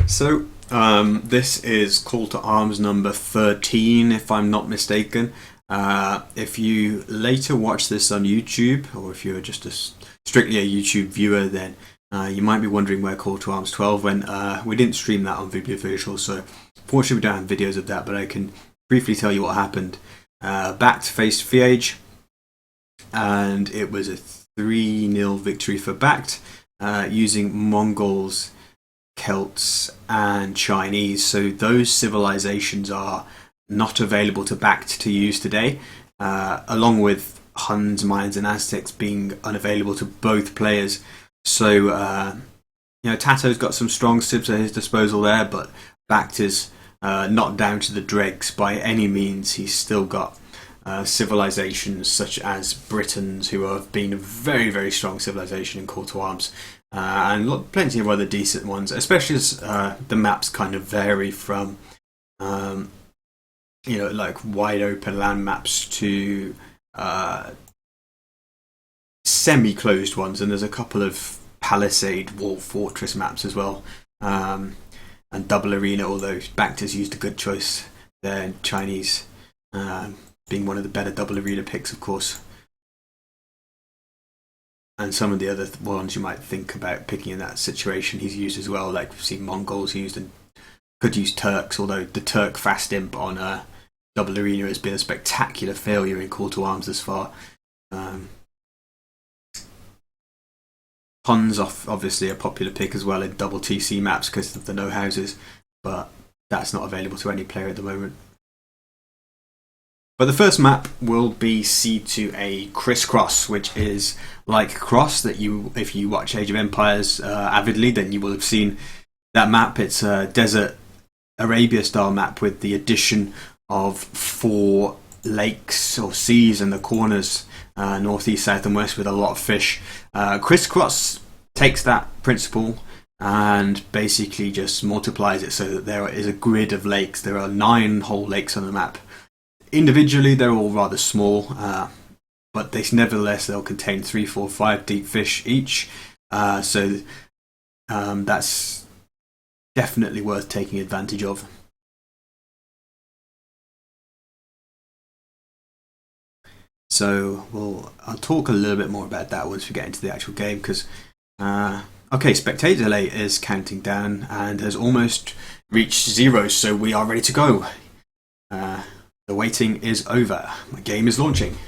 This is Call to Arms number 13, if I'm not mistaken. If you later watch this on YouTube, or if you're just strictly a YouTube viewer, then you might be wondering where Call to Arms 12 went. We didn't stream that on Vibrio Visual, so fortunately we don't have videos of that, but I can briefly tell you what happened. BacT faced FIAGE, and it was a 3-0 victory for BacT, using Mongols, Celts and Chinese. So those civilizations are not available to BacT to use today, along with Huns, Mayans and Aztecs being unavailable to both players. So TaToH's got some strong civs at his disposal there, but BacT is not down to the dregs by any means. He's still got civilizations such as Britons, who have been a very, very strong civilization in Call to Arms, and plenty of other decent ones, especially as the maps kind of vary from like wide open land maps to semi-closed ones, and there's a couple of palisade wall fortress maps as well, and double arena, although BacT has used a good choice there, Chinese being one of the better double arena picks, of course. And some of the other ones you might think about picking in that situation he's used as well, like we've seen Mongols used, and could use Turks, although the Turk fast imp on double arena has been a spectacular failure in Call to Arms thus far. Huns obviously a popular pick as well in double TC maps because of the no houses, but that's not available to any player at the moment. But the first map will be C2A Crisscross, which is like Cross, that if you watch Age of Empires avidly, then you will have seen that map. It's a desert Arabia style map with the addition of 4 lakes or seas in the corners, north, east, south and west, with a lot of fish. Crisscross takes that principle and basically just multiplies it so that there is a grid of lakes. There are 9 whole lakes on the map. Individually, they're all rather small, but nevertheless they'll contain 3, 4, 5 deep fish each. So that's definitely worth taking advantage of. So I'll talk a little bit more about that once we get into the actual game, because spectator delay is counting down and has almost reached 0, so we are ready to go. The waiting is over. My game is launching.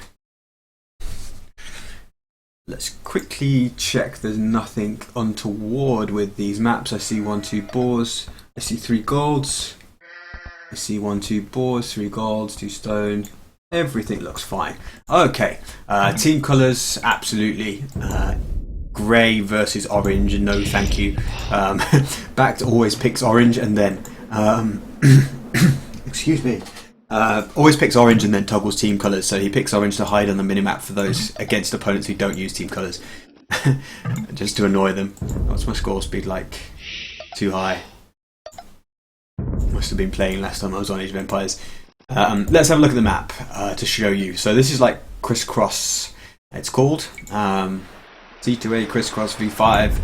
Let's quickly check there's nothing untoward with these maps. I see 1, 2 boars. I see 3 golds. I see 1, 2 boars, 3 golds, 2 stone. Everything looks fine. Okay, team colours, absolutely. Grey versus orange, no thank you. BacT always picks orange and then... excuse me. Always picks orange and then toggles team colours, so he picks orange to hide on the minimap for those against opponents who don't use team colours. Just to annoy them. What's my score speed like? Too high. Must have been playing last time I was on Age of Empires. Let's have a look at the map to show you. So this is like Crisscross, it's called. C2A Crisscross V5.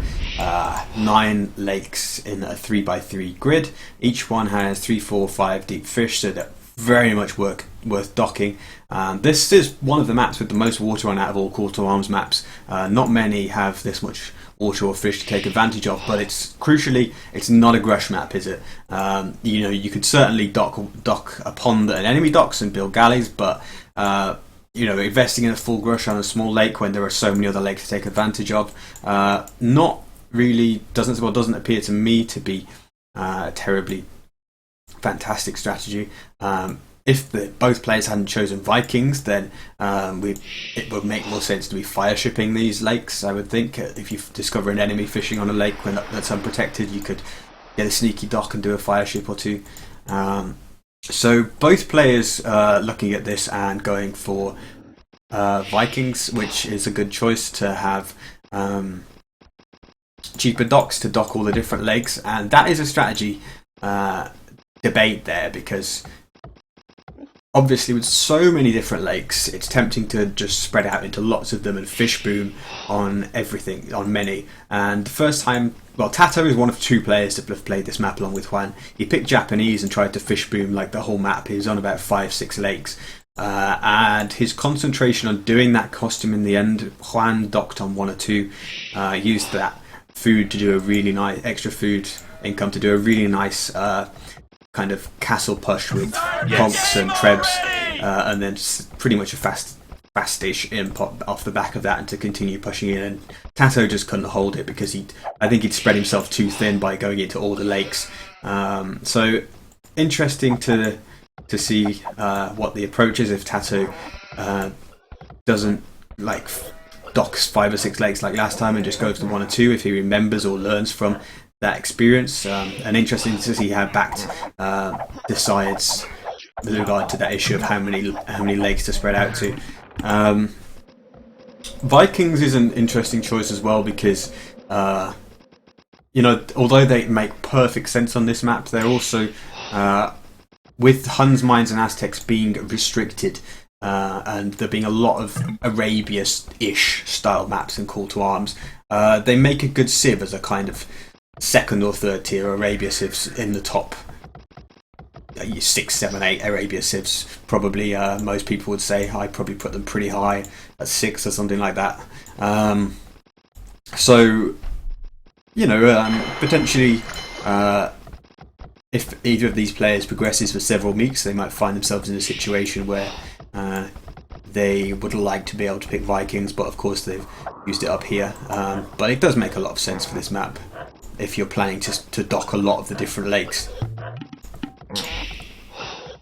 9 lakes in a 3x3 grid. Each one has 3, 4, 5 deep fish, so they're very much worth docking. This is one of the maps with the most water on out of all Call to Arms maps. Not many have this much water or fish to take advantage of, but crucially it's not a grush map, is it? You could certainly dock a pond that an enemy docks and build galleys, but investing in a full grush on a small lake when there are so many other lakes to take advantage of, not really doesn't appear to me to be terribly fantastic strategy. If both players hadn't chosen Vikings, then it would make more sense to be fire shipping these lakes, I would think. If you discover an enemy fishing on a lake that's unprotected, you could get a sneaky dock and do a fire ship or 2. So both players looking at this and going for Vikings, which is a good choice to have cheaper docks to dock all the different lakes, and that is a strategy debate there, because obviously with so many different lakes it's tempting to just spread out into lots of them and fish boom on everything, on many. And the first time well, TaToH is one of 2 players that have played this map along with Juan. He picked Japanese and tried to fish boom like the whole map. He was on about 5-6 lakes. And his concentration on doing that cost him in the end. Juan docked on 1 or 2, used that food to do a really nice, extra food income to do a really nice kind of castle push with conks and trebs, and then pretty much a fastish impop off the back of that, and to continue pushing in. And TaToH just couldn't hold it because I think he'd spread himself too thin by going into all the lakes. So interesting to see what the approach is if TaToH doesn't like docks 5 or 6 lakes like last time and just goes to 1 or 2, if he remembers or learns from that experience. And interesting to see how BacT decides with regard to that issue of how many lakes to spread out to. Vikings is an interesting choice as well because you know, although they make perfect sense on this map, they're also with Huns, Mayans and Aztecs being restricted, and there being a lot of Arabia-ish style maps and call to arms, they make a good civ as a kind of 2nd or 3rd tier Arabia civs in the top 6, 7, 8 Arabia civs. Probably most people would say I'd probably put them pretty high at 6 or something like that. So, you know, potentially if either of these players progresses for several weeks, they might find themselves in a situation where they would like to be able to pick Vikings, but of course they've used it up here. But it does make a lot of sense for this map if you're planning to dock a lot of the different lakes.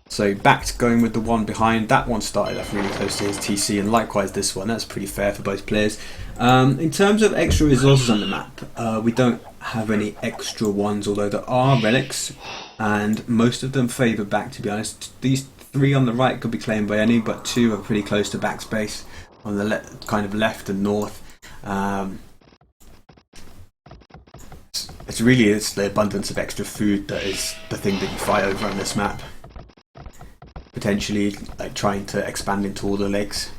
So BacT going with the one behind. That one started off really close to his TC, and likewise this one. That's pretty fair for both players. In terms of extra resources on the map, we don't have any extra ones, although there are relics, and most of them favour BacT, to be honest. These 3 on the right could be claimed by any, but 2 are pretty close to BacT's base on the kind of left and north. It's really the abundance of extra food that is the thing that you fight over on this map. Potentially like trying to expand into all the lakes.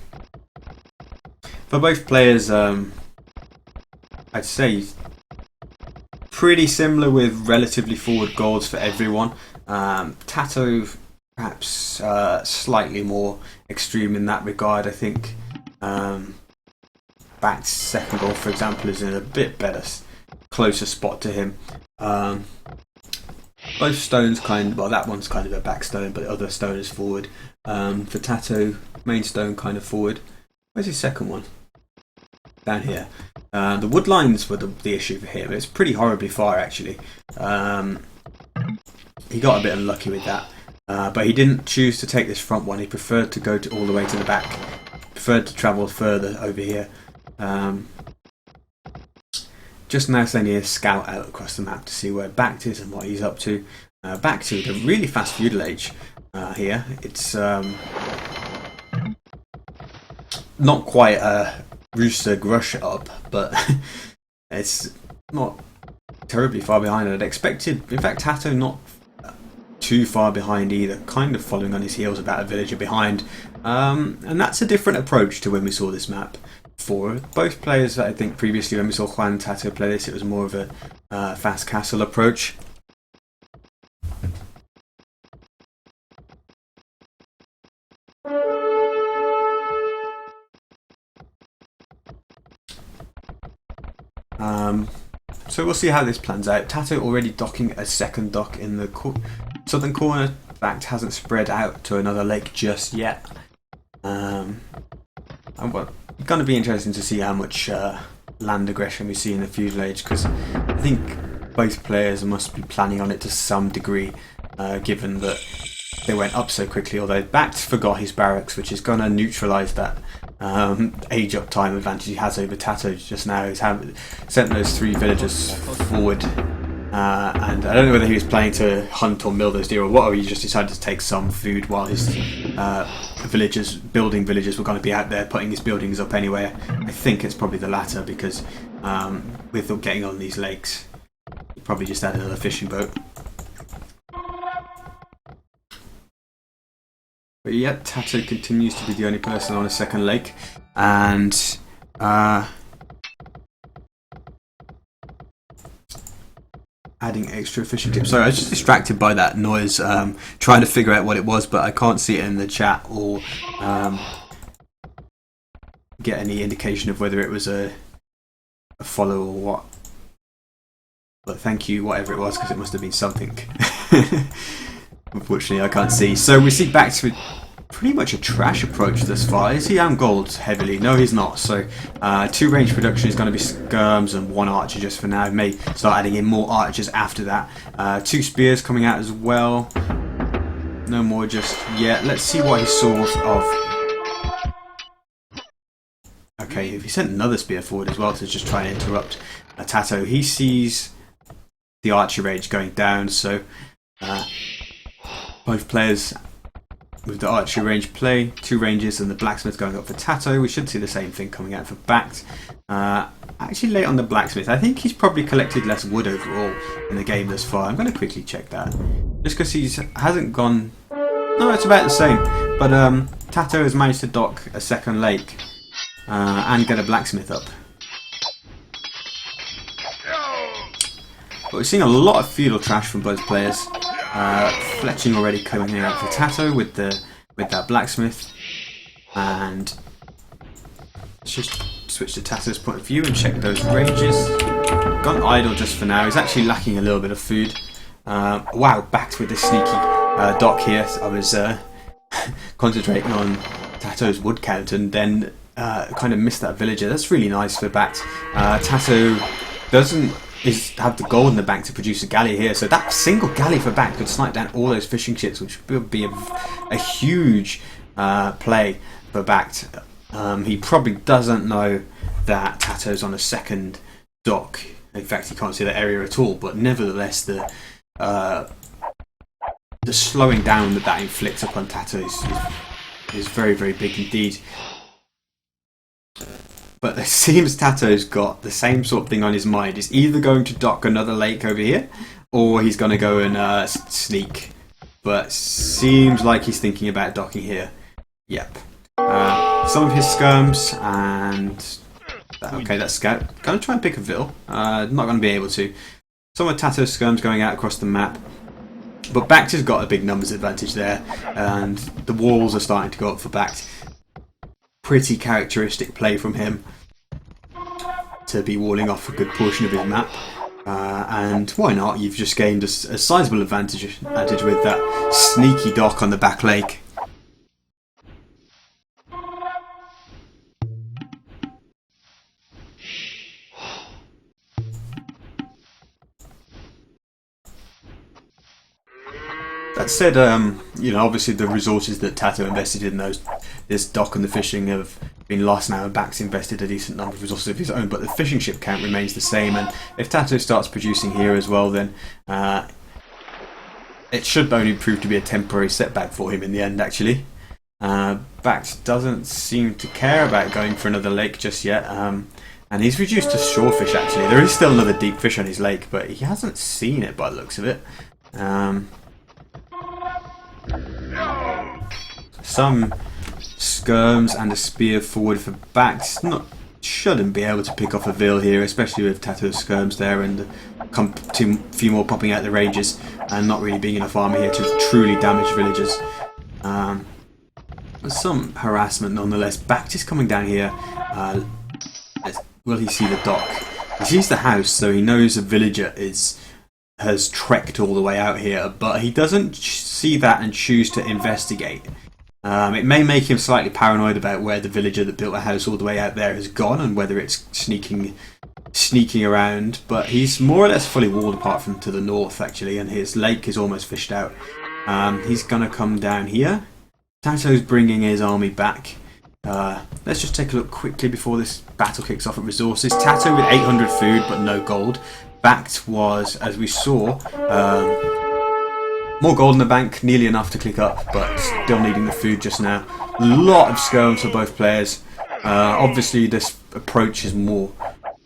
For both players, I'd say pretty similar with relatively forward goals for everyone. TaToH perhaps slightly more extreme in that regard. I think BacT's second goal, for example, is in a bit better, closer spot to him. Both stones well, that one's kind of a back stone, but the other stone is forward. For TaToH, main stone kind of forward. Where's his second one? Down here. The wood lines were the issue for him. It's pretty horribly far, actually. He got a bit unlucky with that. But he didn't choose to take this front one. He preferred to go all the way to the back. Preferred to travel further over here. Just now sending a scout out across the map to see where BacT is and what he's up to. BacT with a really fast feudal age here. It's not quite a rooster grush up, but it's not terribly far behind. I'd expected, in fact, TaToH not too far behind either, kind of following on his heels about a villager behind. And that's a different approach to when we saw this map. For both players, I think previously when we saw Juan and TaToH play this, it was more of a fast castle approach. So we'll see how this plans out. TaToH already docking a second dock in the southern corner. BacT hasn't spread out to another lake just yet. It's going to be interesting to see how much land aggression we see in the feudal age, because I think both players must be planning on it to some degree, given that they went up so quickly. Although BacT forgot his barracks, which is going to neutralise that age up time advantage he has over TaToH just now. He's sent those 3 villagers forward, and I don't know whether he was planning to hunt or mill those deer or what, or he just decided to take some food while his building villagers were going to be out there putting his buildings up anyway. I think it's probably the latter, because with getting on these lakes, he probably just had another fishing boat. But yet, TaToH continues to be the only person on a second lake, and adding extra fishing tips. Sorry, I was just distracted by that noise, trying to figure out what it was, but I can't see it in the chat or get any indication of whether it was a follow or what. But thank you, whatever it was, because it must have been something. Unfortunately, I can't see. So we see BacT with pretty much a trash approach thus far. Is he on gold heavily? No, he's not. So 2 range production is going to be skirms and 1 archer just for now. May start adding in more archers after that. 2 spears coming out as well. No more just yet. Let's see what he saw of. Okay, if he sent another spear forward as well to just try and interrupt TaToH, he sees the archer range going down. So both players with the archer range play, 2 ranges and the blacksmith going up for TaToH. We should see the same thing coming out for BacT. Actually late on the blacksmith. I think he's probably collected less wood overall in the game thus far. I'm going to quickly check that. Just because he hasn't gone... No, it's about the same. But TaToH has managed to dock a second lake and get a blacksmith up. But we're seeing a lot of feudal trash from both players. Fletching already coming out for TaToH with that blacksmith, and let's just switch to TaToH's point of view and check those ranges. Gone idle just for now. He's actually lacking a little bit of food. Wow, BacT with the sneaky dock here. I was concentrating on TaToH's wood count and then kind of missed that villager. That's really nice for BacT. TaToH doesn't have the gold in the bank to produce a galley here, so that single galley for BacT could snipe down all those fishing ships, which would be a huge play for BacT. He probably doesn't know that TaToH's on a second dock. In fact, he can't see that area at all, but nevertheless the slowing down that inflicts upon TaToH is very, very big indeed. But it seems TaToH's got the same sort of thing on his mind. He's either going to dock another lake over here, or he's going to go and sneak. But seems like he's thinking about docking here. Yep. Some of his skirms and... Okay, that's scout. Going to try and pick a Vil. Not going to be able to. Some of TaToH's skirms going out across the map. But BacT has got a big numbers advantage there. And the walls are starting to go up for BacT. Pretty characteristic play from him to be walling off a good portion of his map, and why not? You've just gained a sizable advantage with that sneaky dock on the back lake. That said, you know, obviously the resources that TaToH invested in this dock and the fishing have been lost now, and BacT's invested a decent number of resources of his own, but the fishing ship count remains the same, and if TaToH starts producing here as well, then it should only prove to be a temporary setback for him in the end, actually. BacT doesn't seem to care about going for another lake just yet, and he's reduced to shorefish, actually. There is still another deep fish on his lake, but he hasn't seen it by the looks of it. Some skirms and a spear forward for BacT. Shouldn't be able to pick off a Vil here, especially with TaToH's skirms there and a few more popping out the ranges and not really being enough army here to truly damage villagers. Some harassment nonetheless. BacT is coming down here. Will he see the dock? He sees the house, so he knows a villager has trekked all the way out here, but he doesn't see that and choose to investigate. It may make him slightly paranoid about where the villager that built a house all the way out there has gone and whether it's sneaking around, but he's more or less fully walled apart from to the north, actually, and his lake is almost fished out. He's going to come down here. TaToH's bringing his army back. Let's just take a look quickly before this battle kicks off at resources. TaToH with 800 food but no gold. BacT was, as we saw, more gold in the bank, nearly enough to click up, but still needing the food just now. A lot of skirms for both players. Obviously this approach is more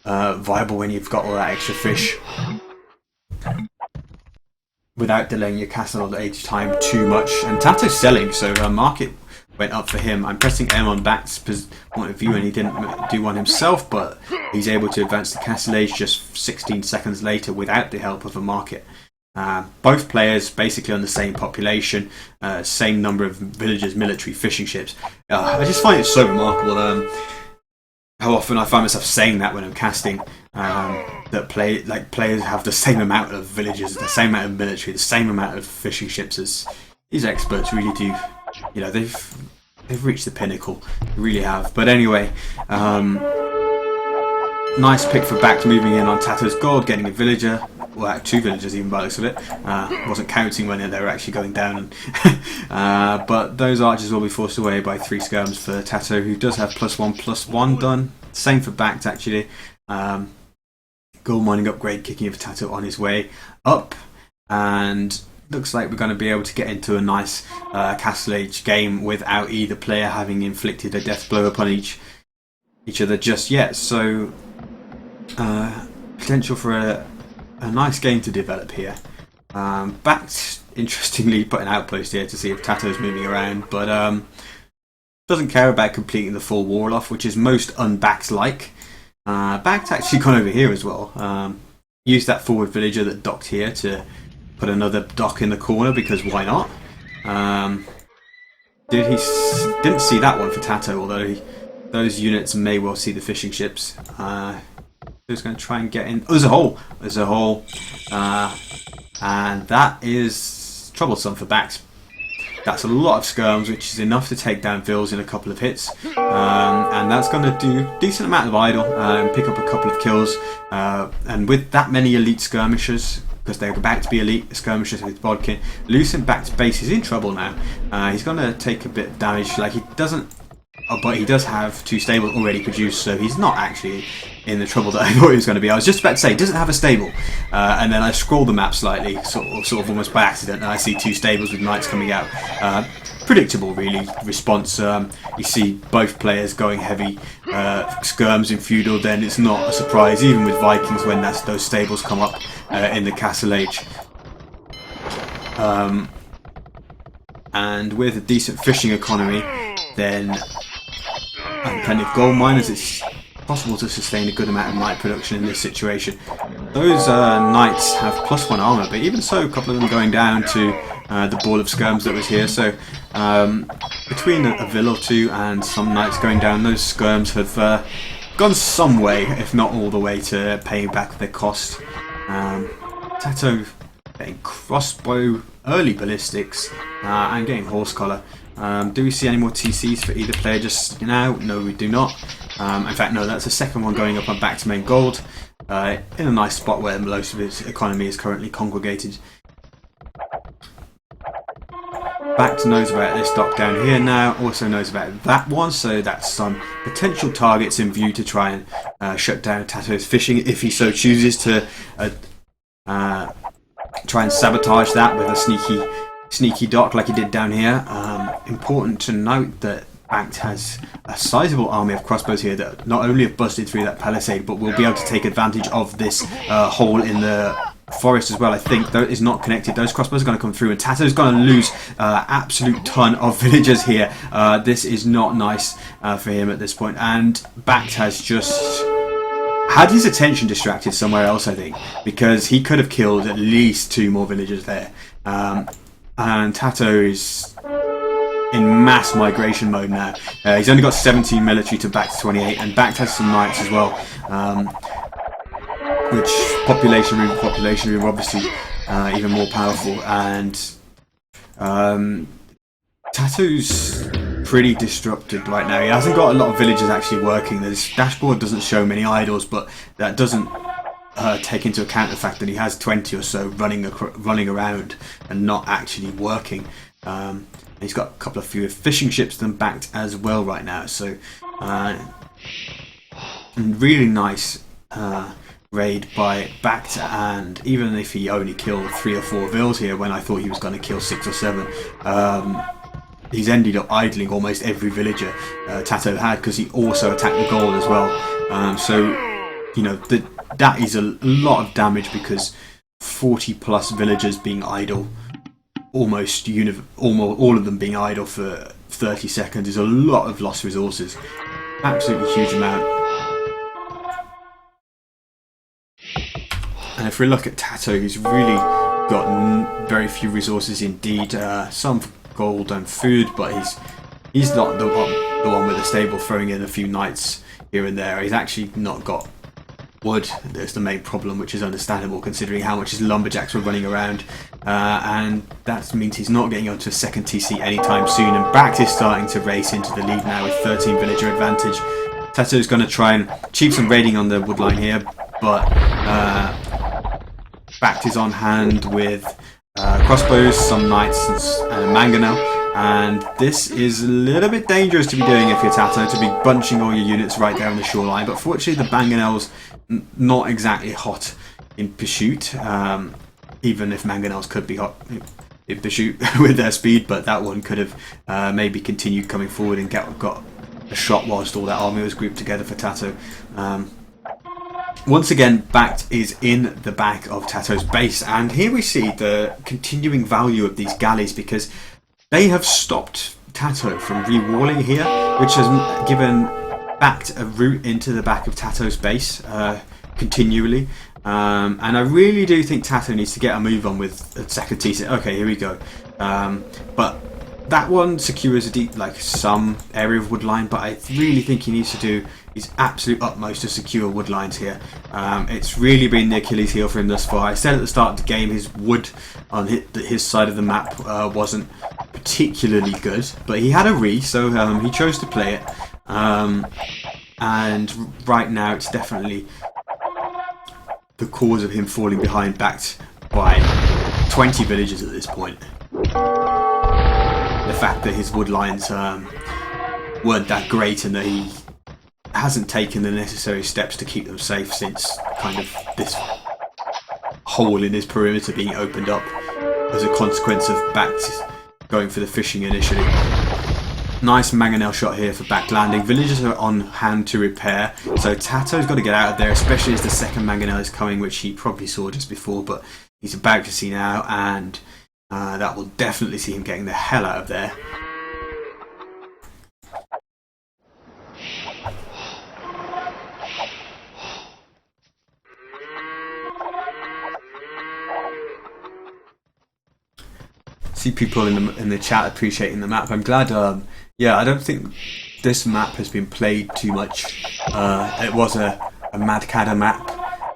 viable when you've got all that extra fish without delaying your castle at each time too much. And TaToH's selling, so market went up for him. I'm pressing M on BacT's point of view, and he didn't do one himself, but he's able to advance the castle age just 16 seconds later without the help of a market. Both players basically on the same population, same number of villagers, military, fishing ships. I just find it so remarkable how often I find myself saying that when I'm casting. That players have the same amount of villagers, the same amount of military, the same amount of fishing ships as these experts really do. You know, they've reached the pinnacle, they really have. But anyway, nice pick for BacT moving in on TaToH's gold, getting a villager. Well, 2 villagers even by the looks of it. Wasn't counting when they were actually going down. But those archers will be forced away by 3 skirms for TaToH, who does have +1/+1 done. Same for BacT actually. Gold mining upgrade kicking for TaToH on his way up, and looks like we're going to be able to get into a nice Castle Age game without either player having inflicted a death blow upon each other just yet. So potential for a nice game to develop here. BacT, interestingly, put an outpost here to see if TaToH's moving around, but doesn't care about completing the full wall off, which is most un-BacT-like. BacT actually gone over here as well. Used that forward villager that docked here to put another dock in the corner, because why not? Didn't see that one for TaToH, although those units may well see the fishing ships. Who's going to try and get in? Oh, there's a hole. There's a hole, and that is troublesome for BacT. That's a lot of skirms, which is enough to take down vills in a couple of hits, and that's going to do a decent amount of idle and pick up a couple of kills. And with that many elite skirmishers, because they're about to be elite skirmishers with Bodkin, losing BacT's base is in trouble now. He's going to take a bit of damage. Like, he doesn't, but he does have 2 stables already produced, so he's not actually in the trouble that I thought he was going to be. I was just about to say, he doesn't have a stable, and then I scrolled the map slightly, sort of almost by accident, and I see 2 stables with knights coming out. Predictable, really, response. You see both players going heavy skirms in Feudal, then it's not a surprise, even with Vikings, when those stables come up in the Castle Age. And with a decent fishing economy, then and plenty of gold miners, it's possible to sustain a good amount of knight production in this situation. Those knights have +1 armor, but even so, a couple of them going down to the ball of skirms that was here. So between a vill or 2 and some knights going down, those skirms have gone some way, if not all the way, to paying back their cost. TaToH getting crossbow, early ballistics, and getting horse collar. Do we see any more TCs for either player just now? No, we do not. In fact, no, that's the second one going up on BacT's main gold, in a nice spot where most of its economy is currently congregated. BacT knows about this dock down here now, also knows about that one, so that's some potential targets in view to try and shut down TaToH's fishing if he so chooses to try and sabotage that with a sneaky dock like he did down here. Important to note that BacT has a sizable army of crossbows here that not only have busted through that palisade, but will be able to take advantage of this hole in the forest as well. I think that is not connected. Those crossbows are going to come through, and TaToH's going to lose absolute ton of villagers here. This is not nice for him at this point, and BacT has just had his attention distracted somewhere else, I think, because he could have killed at least 2 more villagers there. And TaToH is in mass migration mode now. He's only got 17 military to BacT's 28, and BacT has some knights as well, which population move obviously even more powerful. And TaToH's pretty disrupted right now. He hasn't got a lot of villagers actually working. His dashboard doesn't show many idols, but that doesn't take into account the fact that he has 20 or so running around and not actually working. He's got a couple of fewer fishing ships than BacT as well right now, so really nice raid by BacT. And even if he only killed 3 or 4 vills here, when I thought he was going to kill 6 or 7, he's ended up idling almost every villager TaToH had, because he also attacked the gold as well. So you know that is a lot of damage, because 40 plus villagers being idle, almost all of them being idle for 30 seconds is a lot of lost resources. Absolutely huge amount. And if we look at TaToH, he's really got very few resources indeed. Some gold and food, but he's not the one with the stable, throwing in a few knights here and there. He's actually not got wood. There's the main problem, which is understandable considering how much his lumberjacks were running around, and that means he's not getting onto a second TC anytime soon. And BacT is starting to race into the lead now with 13 villager advantage. TaToH is going to try and achieve some raiding on the wood line here, but BacT is on hand with crossbows, some knights, and a mangonel. And this is a little bit dangerous to be doing if you're TaToH, to be bunching all your units right there on the shoreline. But fortunately, the mangonel's not exactly hot in pursuit, even if mangonels could be hot in pursuit with their speed. But that one could have maybe continued coming forward and got a shot whilst all that army was grouped together for TaToH. Once again, BacT is in the back of TaToH's base, and here we see the continuing value of these galleys, because they have stopped TaToH from re-walling here, which has given BacT a route into the back of TaToH's base continually. And I really do think TaToH needs to get a move on with a second TC. Okay, here we go. But that one secures some area of wood line, but I really think he needs to do his absolute utmost to secure wood lines here. It's really been the Achilles heel for him thus far. I said at the start of the game his wood on his side of the map wasn't particularly good, but he had a so he chose to play it. And right now it's definitely the cause of him falling behind BacT by 20 villages at this point. The fact that his wood lines weren't that great, and that he hasn't taken the necessary steps to keep them safe since kind of this hole in his perimeter being opened up as a consequence of BacT going for the fishing initially. Nice mangonel shot here for BacT landing. Villagers are on hand to repair, so TaToH's got to get out of there, especially as the second mangonel is coming, which he probably saw just before, but he's about to see now, and that will definitely see him getting the hell out of there. See people in the chat appreciating the map. I'm glad. Yeah, I don't think this map has been played too much. It was a Madcadder map,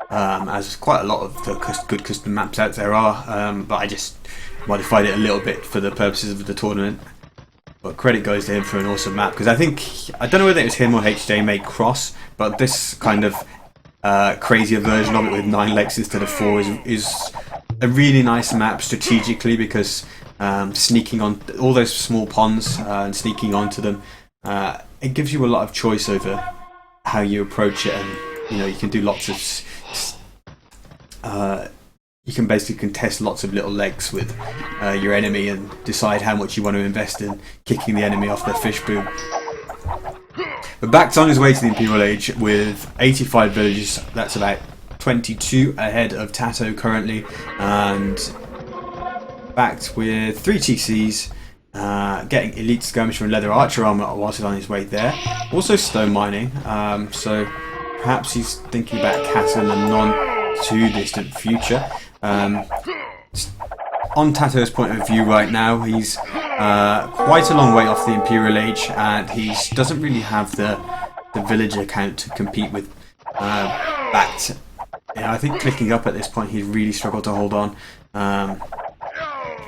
as quite a lot of the good custom maps out there are, but I just modified it a little bit for the purposes of the tournament. But credit goes to him for an awesome map, because I don't know whether it was him or HJ made Cross, but this kind of crazier version of it with 9 lakes instead of 4 is a really nice map strategically, because sneaking on all those small ponds and sneaking onto them, it gives you a lot of choice over how you approach it, and you can do lots of you can basically contest lots of little legs with your enemy and decide how much you want to invest in kicking the enemy off their fish boom. But BacT's on his way to the Imperial Age with 85 villages. That's about 22 ahead of TaToH currently, and BacT with 3 TCs, getting elite skirmisher and leather archer armor whilst he's on his way there. Also stone mining, so perhaps he's thinking about cattle in the non too distant future. On TaToH's point of view right now, he's quite a long way off the Imperial Age, and he doesn't really have the villager count to compete with BacT. I think clicking up at this point, he's really struggled to hold on.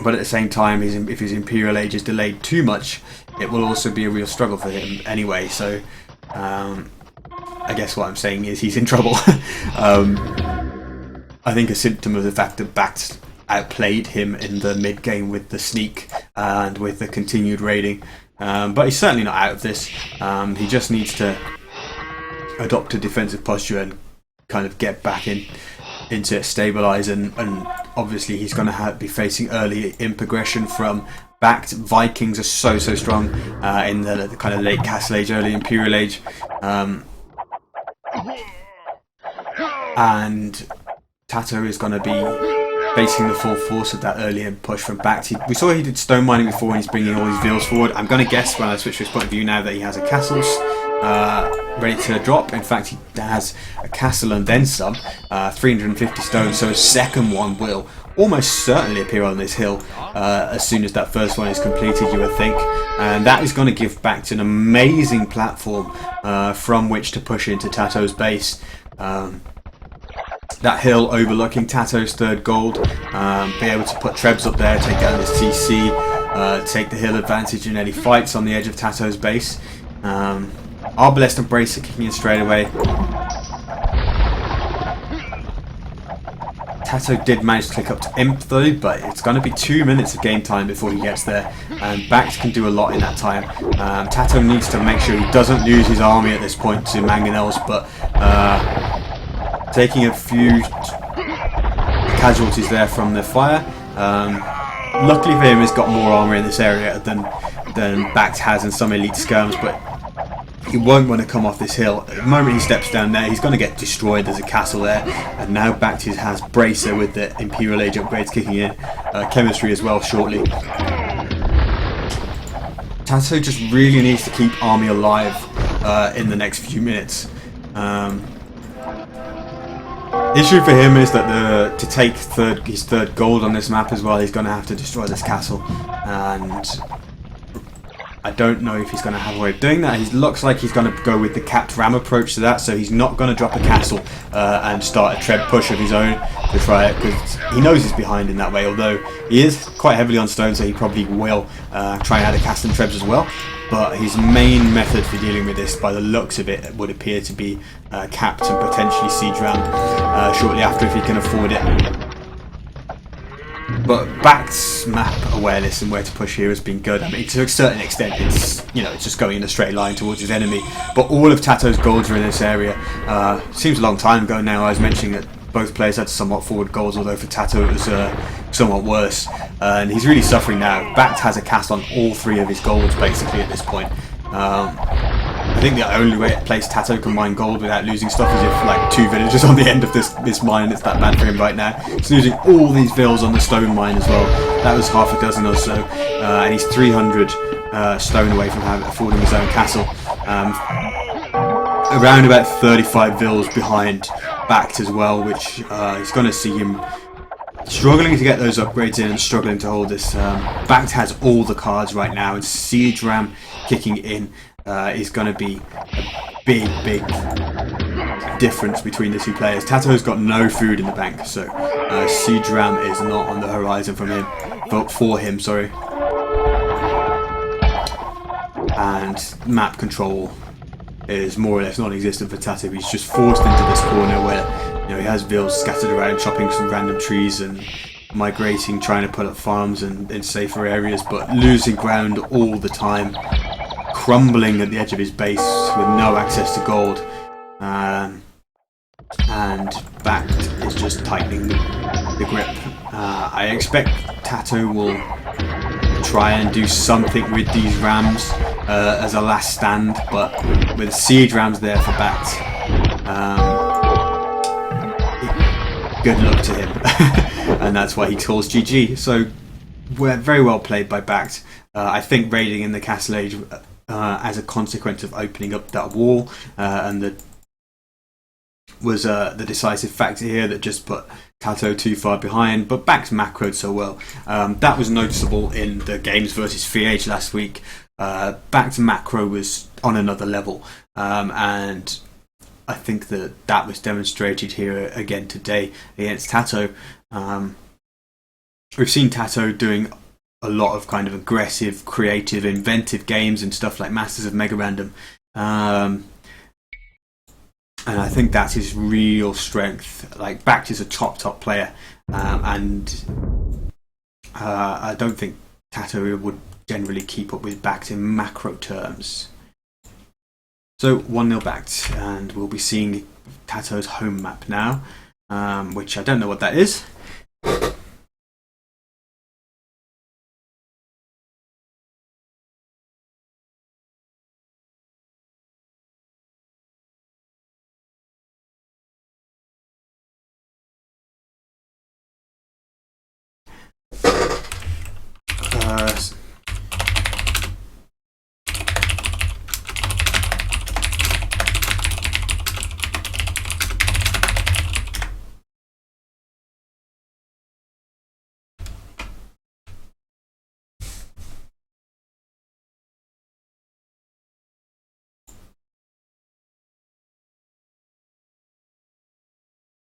But at the same time, if his Imperial Age is delayed too much, it will also be a real struggle for him anyway. So I guess what I'm saying is he's in trouble. I think a symptom of the fact that BacT outplayed him in the mid game with the sneak and with the continued raiding. But he's certainly not out of this. He just needs to adopt a defensive posture and kind of get back into it, stabilise, and obviously he's going to be facing early imp aggression from BacT. Vikings are so strong in the kind of late Castle Age, early Imperial Age, and TaToH is going to be facing the full force of that earlier push from BacT. We saw he did stone mining before and he's bringing all these veils forward. I'm going to guess when I switch to his point of view now that he has a castles ready to drop. In fact, he has a castle and then some, 350 stone, so a second one will almost certainly appear on this hill as soon as that first one is completed, you would think. And that is going to give BacT an amazing platform from which to push into TaToH's base. That hill overlooking TaToH's third gold, be able to put trebs up there, take down this TC, take the hill advantage in any fights on the edge of TaToH's base. Arbalest and Bracer kicking in straight away. TaToH did manage to click up to Imp though, but it's going to be 2 minutes of game time before he gets there, and BacT can do a lot in that time. TaToH needs to make sure he doesn't lose his army at this point to Mangonels, but taking a few casualties there from the fire. Luckily for him, he's got more armor in this area than BacT has in some elite skirms, but he won't want to come off this hill. The moment he steps down there, he's going to get destroyed. There's a castle there, and now BacT has Bracer with the Imperial Age upgrades kicking in, chemistry as well shortly. TaToH just really needs to keep army alive in the next few minutes. Issue for him is that to take his third gold on this map as well, he's going to have to destroy this castle, and I don't know if he's going to have a way of doing that. He looks like he's going to go with the capped ram approach to that, so he's not going to drop a castle and start a treb push of his own to try it, because he knows he's behind in that way, although he is quite heavily on stone, so he probably will try and add a castle and trebs as well. But his main method for dealing with this, by the looks of it, would appear to be capped and potentially siege ram shortly after if he can afford it. But BacT's map awareness and where to push here has been good. I mean, to a certain extent, it's it's just going in a straight line towards his enemy. But all of TaToH's golds are in this area. Seems a long time ago now. I was mentioning that both players had somewhat forward goals, although for TaToH it was somewhat worse. And he's really suffering now. BacT has a cast on all three of his golds basically at this point. I think the only way it plays TaToH can mine gold without losing stuff is if like 2 villagers on the end of this mine. It's that bad for him right now. He's losing all these vills on the stone mine as well. That was half a dozen or so, and he's 300 stone away from affording his own castle. Around about 35 vills behind BacT as well, which is going to see him struggling to get those upgrades in and struggling to hold this. BacT has all the cards right now, and siege ram kicking in is going to be a big difference between the two players. TaToH's got no food in the bank, so siege ram is not on the horizon from him, for him, sorry. And map control is more or less non-existent for TaToH. He's just forced into this corner where he has vills scattered around, chopping some random trees and migrating, trying to put up farms in safer areas, but losing ground all the time, crumbling at the edge of his base with no access to gold, and BacT is just tightening the grip. I expect TaToH will try and do something with these rams as a last stand, but with siege rams there for BacT, good luck to him. And that's why he calls GG. So we're very well played by BacT. I think raiding in the Castle Age as a consequence of opening up that wall and was the decisive factor here that just put TaToH too far behind, but BacT's macroed so well. That was noticeable in the games versus FreeAge last week. BacT's macro was on another level, and I think that was demonstrated here again today against TaToH. We've seen TaToH doing a lot of kind of aggressive, creative, inventive games and stuff like Masters of Mega Random. And I think that's his real strength. Like, BacT is a top player, and I don't think TaToH would generally keep up with BacT in macro terms. So 1-0 BacT, and we'll be seeing TaToH's home map now, which I don't know what that is.